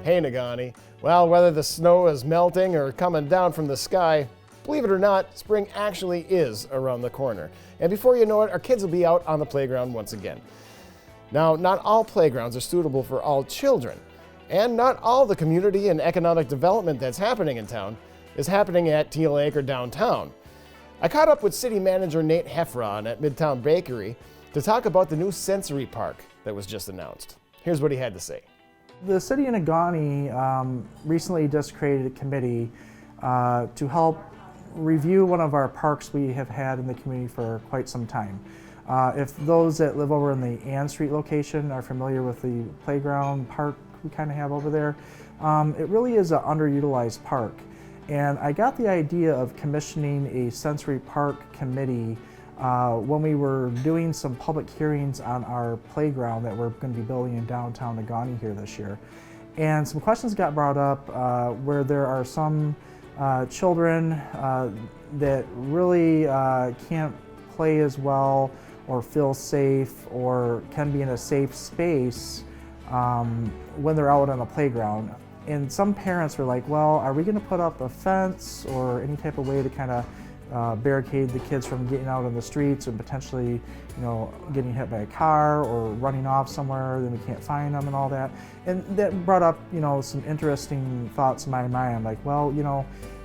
Hey Nagani. Well, whether the snow is melting or coming down from the sky, believe it or not, spring actually is around the corner. And before you know it, our kids will be out on the playground once again. Now, not all playgrounds are suitable for all children, and not all the community and economic development that's happening in town is happening at Teal Lake or downtown. I caught up with City Manager Nate Heffron at Midtown Bakery to talk about the new sensory park that was just announced. Here's what he had to say. The city of Nagani recently just created a committee to help review one of our parks we have had in the community for quite some time. If those that live over in the Ann Street location are familiar with the playground park we kind of have over there, it really is an underutilized park. And I got the idea of commissioning a sensory park committee when we were doing some public hearings on our playground that we're going to be building in downtown Nagani here this year. And some questions got brought up where there are some children that really can't play as well or feel safe or can be in a safe space when they're out on the playground. And some parents were like, well, are we going to put up a fence or any type of way to kind of barricade the kids from getting out on the streets and potentially, getting hit by a car or running off somewhere, then we can't find them and all that. And that brought up, some interesting thoughts in my mind. Like, well,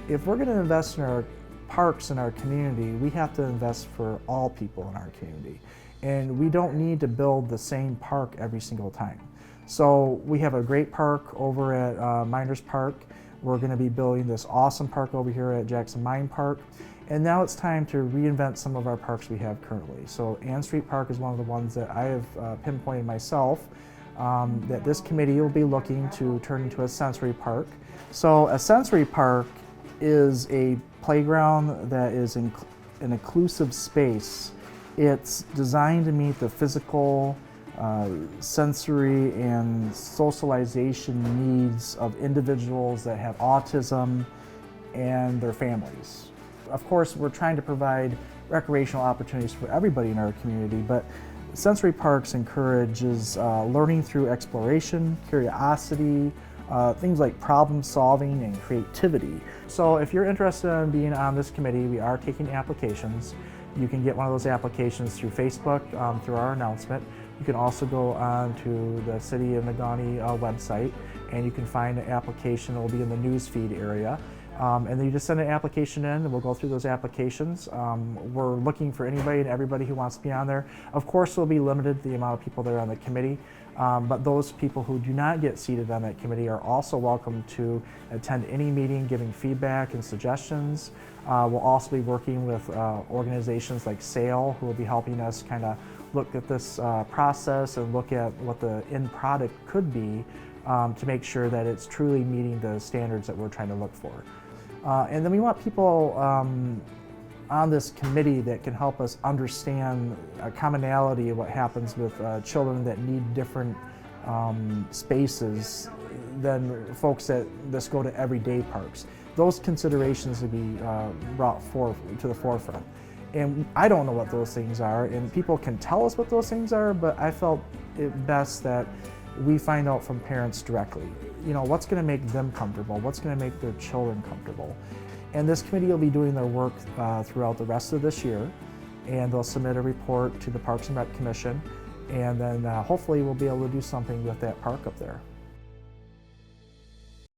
if we're going to invest in our parks in our community, we have to invest for all people in our community. And we don't need to build the same park every single time. So we have a great park over at Miners Park. We're going to be building this awesome park over here at Jackson Mine Park. And now it's time to reinvent some of our parks we have currently. So Ann Street Park is one of the ones that I have pinpointed myself that this committee will be looking to turn into a sensory park. So a sensory park is a playground that is an inclusive space. It's designed to meet the physical, sensory and socialization needs of individuals that have autism and their families. Of course, we're trying to provide recreational opportunities for everybody in our community, but sensory parks encourages learning through exploration, curiosity, things like problem solving and creativity. So if you're interested in being on this committee, we are taking applications. You can get one of those applications through Facebook, through our announcement. You can also go on to the City of Nagani website and you can find an application. It will be in the news feed area. And then you just send an application in and we'll go through those applications. We're looking for anybody and everybody who wants to be on there. Of course, we'll be limited the amount of people that are on the committee, but those people who do not get seated on that committee are also welcome to attend any meeting, giving feedback and suggestions. We'll also be working with organizations like SAIL, who will be helping us kind of look at this process and look at what the end product could be to make sure that it's truly meeting the standards that we're trying to look for. And then we want people on this committee that can help us understand a commonality of what happens with children that need different spaces than folks that just go to everyday parks. Those considerations would be brought forth to the forefront. And I don't know what those things are, and people can tell us what those things are, but I felt it best that we find out from parents directly. What's going to make them comfortable? What's going to make their children comfortable? And this committee will be doing their work throughout the rest of this year, and they'll submit a report to the Parks and Rec Commission, and then hopefully we'll be able to do something with that park up there.